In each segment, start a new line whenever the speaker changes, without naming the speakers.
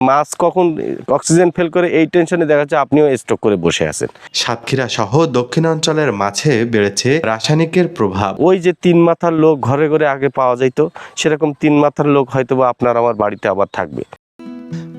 মাছ কখন oxygen fail করে এই টেনশনে দেখা যাচ্ছে আপনিও স্ট্রোক করে বসে আছেন।
সাতক্ষীরা সহ দক্ষিণাঞ্চলের মাছে বেড়েছে রাসায়নিকের প্রভাব।
ওই যে 3 মাথার লোক ঘরে ঘরে আগে পাওয়া যাইত, সেরকম 3 মাথার লোক হয়তো বা আপনার আমার বাড়িতে আবার থাকবে।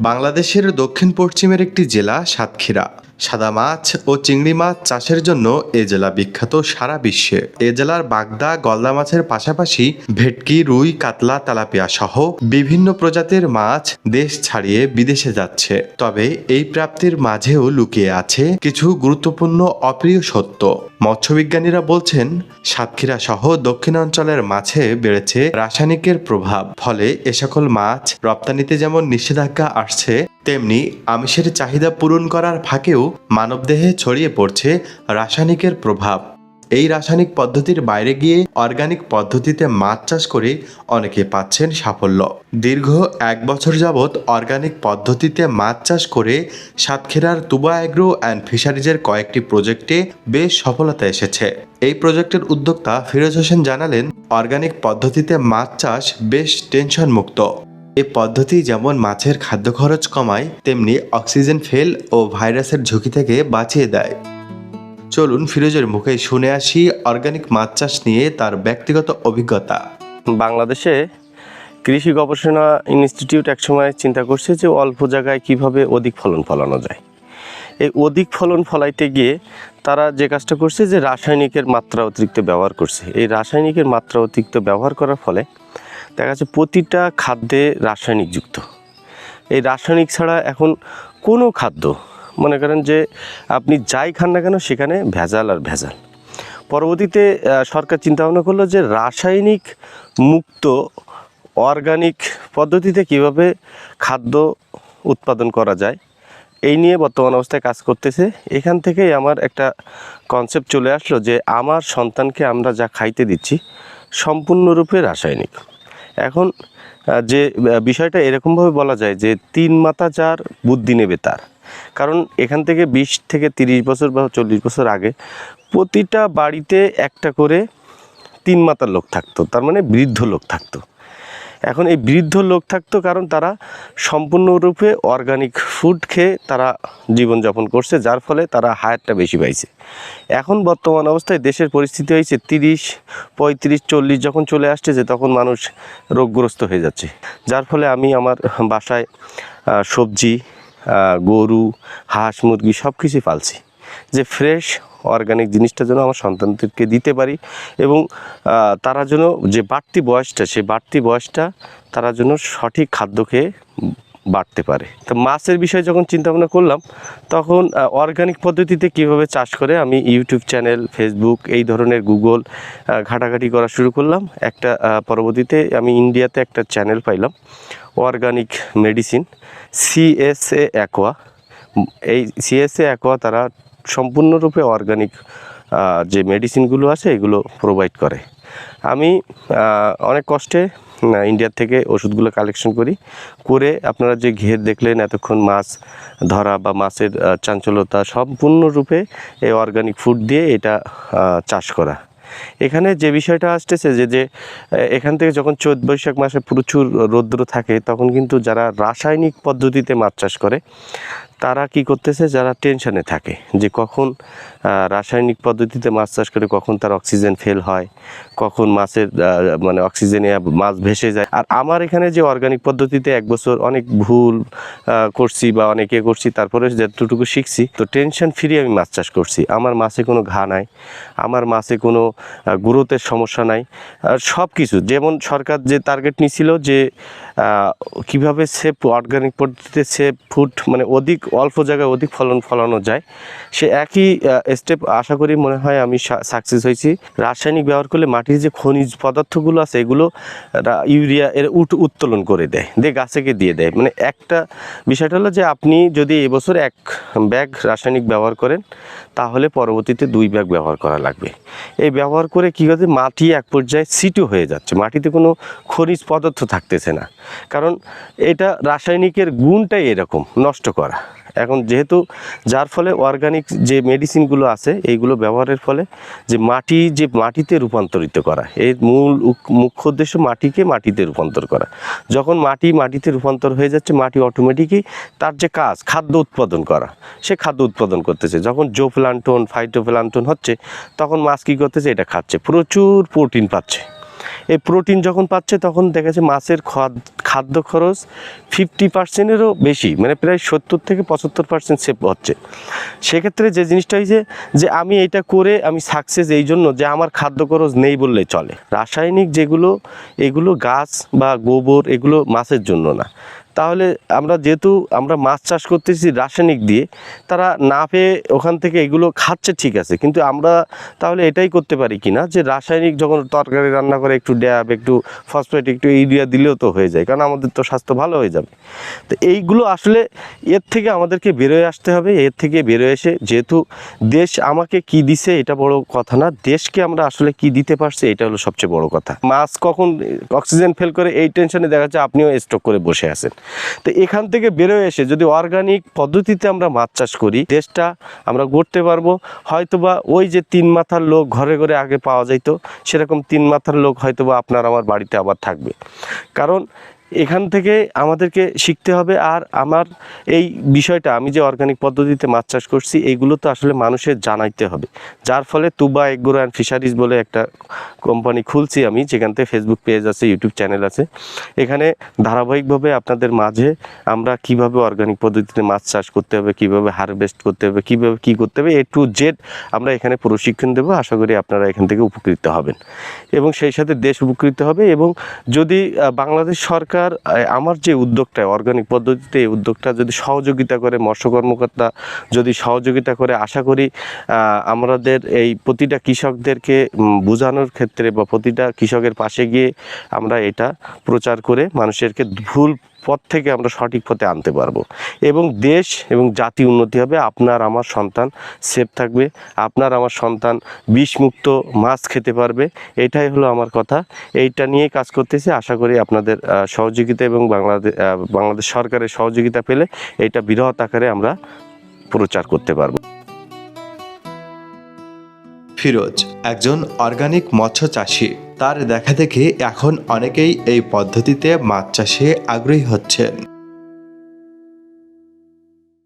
বাংলাদেশের দক্ষিণ পশ্চিমের একটি জেলা সাতক্ষীরা। সাদা মাছ ও চিংড়ি মাছ চাষের জন্য এ জেলা বিখ্যাত সারা বিশ্বে। এ জেলার বাগদা, গলদা মাছের পাশাপাশি ভেটকি, রুই, কাতলা, তেলাপিয়া সহ বিভিন্ন প্রজাতির মাছ দেশ ছাড়িয়ে বিদেশে যাচ্ছে। তবে এই প্রাপ্তির মাঝেও লুকিয়ে আছে কিছু গুরুত্বপূর্ণ অপ্রিয় সত্য। মৎস্যবিজ্ঞানীরা বলছেন, সাতক্ষীরা সহ দক্ষিণাঞ্চলের মাছে বেড়েছে রাসায়নিকের প্রভাব। ফলে এ সকল মাছ রপ্তানিতে যেমন নিষেধাজ্ঞা আসছে, তেমনি আমিষের চাহিদা পূরণ করার ফাঁকেও মানবদেহে ছড়িয়ে পড়ছে রাসায়নিকের প্রভাব। এই রাসায়নিক পদ্ধতির বাইরে গিয়ে অর্গানিক পদ্ধতিতে মাছ চাষ করে অনেকে পাচ্ছেন সাফল্য। দীর্ঘ 1 বছর যাবৎ অর্গানিক পদ্ধতিতে মাছ চাষ করে সাতক্ষীরার তুবা অ্যাগ্রো অ্যান্ড ফিশারিজের কয়েকটি প্রজেক্টে বেশ সফলতা এসেছে। এই প্রজেক্টের উদ্যোক্তা ফিরোজ হোসেন জানালেন, অর্গানিক পদ্ধতিতে মাছ চাষ বেশ টেনশন মুক্ত। এই পদ্ধতি যেমন মাছের খাদ্য খরচ কমায়, তেমনি অক্সিজেন ফেল ও ভাইরাসের ঝুঁকি থেকে বাঁচিয়ে দেয়। চলুন ফিরোজের মুখে শুনে আসি অর্গানিক মাছ চাষ নিয়ে তার ব্যক্তিগত অভিজ্ঞতা।
বাংলাদেশে কৃষি গবেষণা ইনস্টিটিউট একসময় চিন্তা করছে যে অল্প জায়গায় কিভাবে অধিক ফলন ফলানো যায়। এই অধিক ফলন ফলাইতে গিয়ে তারা যে কাজটা করছে যে রাসায়নিকের মাত্রা অতিরিক্ত ব্যবহার করছে। এই রাসায়নিকের মাত্রা অতিরিক্ত ব্যবহার করার ফলে দেখা যাচ্ছে প্রতিটা খাদ্যে রাসায়নিক যুক্ত। এই রাসায়নিক ছাড়া এখন কোনো খাদ্য, মনে করেন যে আপনি যাই খান না কেন সেখানে ভেজাল আর ভেজাল। পরবর্তীতে সরকার চিন্তাভাবনা করলো যে রাসায়নিক মুক্ত অর্গানিক পদ্ধতিতে কিভাবে খাদ্য উৎপাদন করা যায়, এই নিয়ে বর্তমান অবস্থায় কাজ করতেছে। এখান থেকেই আমার একটা কনসেপ্ট চলে আসলো যে আমার সন্তানকে আমরা যা খাইতে দিচ্ছি সম্পূর্ণরূপে রাসায়নিক। এখন যে বিষয়টা এরকমভাবে বলা যায় যে 3 মাথা যার বুদ্ধি নেবে তার। কারণ এখান থেকে 20 থেকে 30 বছর বা 40 বছর আগে প্রতিটা বাড়িতে একটা করে 3 মাথার লোক থাকতো, তার মানে বৃদ্ধ লোক থাকতো। এখন এই বৃদ্ধ লোক থাকতো কারণ তারা সম্পূর্ণরূপে অর্গানিক ফুড খেয়ে তারা জীবনযাপন করছে, যার ফলে তারা হায়ারটা বেশি পাইছে। এখন বর্তমান অবস্থায় দেশের পরিস্থিতি হয়েছে 30, 35, 40 যখন চলে আসছে তখন মানুষ রোগগ্রস্ত হয়ে যাচ্ছে। যার ফলে আমি আমার বাসায় সবজি, গরু, হাঁস, মুরগি সব কিছুই পালছি, যে ফ্রেশ অর্গানিক জিনিসটা যেন আমার সন্তানদেরকে দিতে পারি এবং তারা যেন যে বাড়তি বয়সটা, সেই বাড়তি বয়সটা তারা যেন সঠিক খাদ্য খেয়ে বাড়তে পারে। তো মাছের বিষয়ে যখন চিন্তাভাবনা করলাম তখন অর্গানিক পদ্ধতিতে কিভাবে চাষ করে আমি ইউটিউব চ্যানেল, ফেসবুক, এই ধরনের গুগল ঘাটাঘাটি করা শুরু করলাম। একটা পরবর্তীতে আমি ইন্ডিয়াতে একটা চ্যানেল পাইলাম, অর্গানিক মেডিসিন, CSA অ্যাকোয়া। এই CSA অ্যাকোয়া তারা সম্পূর্ণরূপে অর্গানিক যে মেডিসিনগুলো আছে এগুলো প্রোভাইড করে। আমি অনেক কষ্টে ইন্ডিয়া থেকে ওষুধগুলো কালেকশন করে আপনারা যে ঘের দেখলেন এতক্ষণ, মাছ ধরা বা মাছের চাঞ্চল্যতা, সম্পূর্ণরূপে এই অর্গানিক ফুড দিয়ে এটা চাষ করা। এখানে যে বিষয়টা আসতেছে যে এখান থেকে যখন চৈত বৈশাখ মাসে প্রচুর রৌদ্র থাকে তখন কিন্তু যারা রাসায়নিক পদ্ধতিতে মাছ চাষ করে তারা কি করতেছে, যারা টেনশনে থাকে যে কখন রাসায়নিক পদ্ধতিতে মাছ চাষ করে কখন তার অক্সিজেন ফেল হয়, কখন মাছের মানে অক্সিজেনে মাছ ভেসে যায়। আর আমার এখানে যে অর্গানিক পদ্ধতিতে 1 বছর অনেক ভুল করছি বা অনেকে করছি, তারপরে যতটুকু শিখছি, তো টেনশন ফ্রি আমি মাছ চাষ করছি। আমার মাছে কোনো ঘা নাই, আমার মাছে কোনো গ্রোথের সমস্যা নাই। সব কিছু যেমন সরকার যে টার্গেট নিছিল যে কিভাবে সেফ অর্গানিক পদ্ধতিতে সেফ ফুড, মানে অল্প জায়গায় অধিক ফলন ফলানো যায়, সে একই স্টেপ আশা করি মনে হয় আমি সাকসেস হয়েছি। রাসায়নিক ব্যবহার করলে মাটির যে খনিজ পদার্থগুলো আছে এগুলো ইউরিয়া এর উত্তোলন করে দেয়, গাছেকে দিয়ে দেয়। মানে একটা বিষয়টা হলো যে আপনি যদি এবছর 1 ব্যাগ রাসায়নিক ব্যবহার করেন তাহলে পরবর্তীতে 2 ব্যাগ ব্যবহার করা লাগবে। এই ব্যবহার করে কী হচ্ছে, মাটি এক পর্যায়ে সিটু হয়ে যাচ্ছে, মাটিতে কোনো খনিজ পদার্থ থাকতেছে না। কারণ এটা রাসায়নিকের গুণটাই এরকম, নষ্ট করা। এখন যেহেতু যার ফলে অর্গানিক যে মেডিসিনগুলো আছে এইগুলো ব্যবহারের ফলে যে মাটিতে রূপান্তরিত করা, এর মুখ্য উদ্দেশ্য মাটিকে মাটিতে রূপান্তর করা। যখন মাটিতে রূপান্তর হয়ে যাচ্ছে, মাটি অটোমেটিকই তার যে কাজ খাদ্য উৎপাদন করা, সে খাদ্য উৎপাদন করতেছে। যখন জোপ্লান্টন ফাইটোপ্লান্টন হচ্ছে, তখন মাছ কী করতেছে, এটা খাচ্ছে, প্রচুর প্রোটিন পাচ্ছে। এই প্রোটিন যখন পাচ্ছে, তখন দেখা যাচ্ছে মাছের খাদ্য খরচ 50%-এরও বেশি, মানে প্রায় 70-75% সেভ হচ্ছে। সেক্ষেত্রে যে জিনিসটা হয়েছে যে আমি এটা করে আমি সাকসেস এই জন্য যে আমার খাদ্য খরচ নেই বললেই চলে। রাসায়নিক যেগুলো, এগুলো গাছ বা গোবর, এগুলো মাছের জন্য না। তাহলে যেহেতু আমরা মাছ চাষ করতেছি রাসায়নিক দিয়ে, তারা না পেয়ে ওখান থেকে এগুলো খাচ্ছে, ঠিক আছে, কিন্তু আমরা তাহলে এটাই করতে পারি কি না যে রাসায়নিক যখন তরকারি রান্না করে একটু ড্যাব, একটু ফসফেট, একটু ইউরিয়া দিলেও তো হয়ে যায়, কারণ আমাদের তো স্বাস্থ্য ভালো হয়ে যাবে। তো এইগুলো আসলে এর থেকে আমাদেরকে বেরোয় আসতে হবে। এর থেকে বেরোয় এসে, যেহেতু দেশ আমাকে কি দিছে এটা বড় কথা না, দেশকে আমরা আসলে কি দিতে পারছি এটা হলো সবচেয়ে বড় কথা। মাছ কখন অক্সিজেন ফেল করে এই টেনশনে দেখা যাচ্ছে আপনিও স্টক করে বসে আছেন। তো এখান থেকে বেরোয় এসে যদি অর্গানিক পদ্ধতিতে আমরা মাছ চাষ করি, দেশটা আমরা গড়তে পারবো। হয়তোবা ওই যে 3 মাথার লোক ঘরে ঘরে আগে পাওয়া যাইত, সেরকম 3 মাথার লোক হয়তোবা আপনার আমার বাড়িতে আবার থাকবে। কারণ এখান থেকে আমাদেরকে শিখতে হবে। আর আমার এই বিষয়টা, আমি যে অর্গানিক পদ্ধতিতে মাছ চাষ করছি, এইগুলো তো আসলে মানুষের জানাইতে হবে। যার ফলে তুবা এগ্রো অ্যান্ড ফিশারিজ বলে একটা কোম্পানি খুলছি আমি, যেখান থেকে ফেসবুক পেজ আছে, ইউটিউব চ্যানেল আছে। এখানে ধারাবাহিকভাবে আপনাদের মাঝে আমরা কিভাবে অর্গানিক পদ্ধতিতে মাছ চাষ করতে হবে, কিভাবে হারভেস্ট করতে হবে, কিভাবে কী করতে হবে, A to Z আমরা এখানে প্রশিক্ষণ দেবো। আশা করি আপনারা এখান থেকে উপকৃত হবেন এবং সেই সাথে দেশ উপকৃত হবে। এবং যদি বাংলাদেশ সরকার আমার যে উদ্যোগটা অর্গানিক পদ্ধতিতে, এই উদ্যোগটা যদি সহযোগিতা করে, মৎস্য কর্মকর্তা যদি সহযোগিতা করে, আশা করি আমাদের এই প্রতিটা কৃষকদেরকে বোঝানোর ক্ষেত্রে বা প্রতিটা কৃষকের পাশে গিয়ে আমরা এটা প্রচার করে মানুষেরকে ভুল পথ থেকে আমরা সঠিক পথে আনতে পারবো এবং দেশ এবং জাতি উন্নতি হবে। আপনার আমার সন্তান সেফ থাকবে, আপনার আমার সন্তান বিষমুক্ত মাছ খেতে পারবে। এটাই হলো আমার কথা, এইটা নিয়ে কাজ করতেছি। আশা করি আপনাদের সহযোগিতা এবং বাংলাদেশ সরকারের সহযোগিতা পেলে এইটা বৃহৎ আকারে আমরা প্রচার করতে পারবো।
ফিরোজ একজন অর্গানিক মৎস্য চাষী। তার দেখা দেখি এখন অনেকেই এই পদ্ধতিতে মাছ চাষে আগ্রহী হচ্ছেন।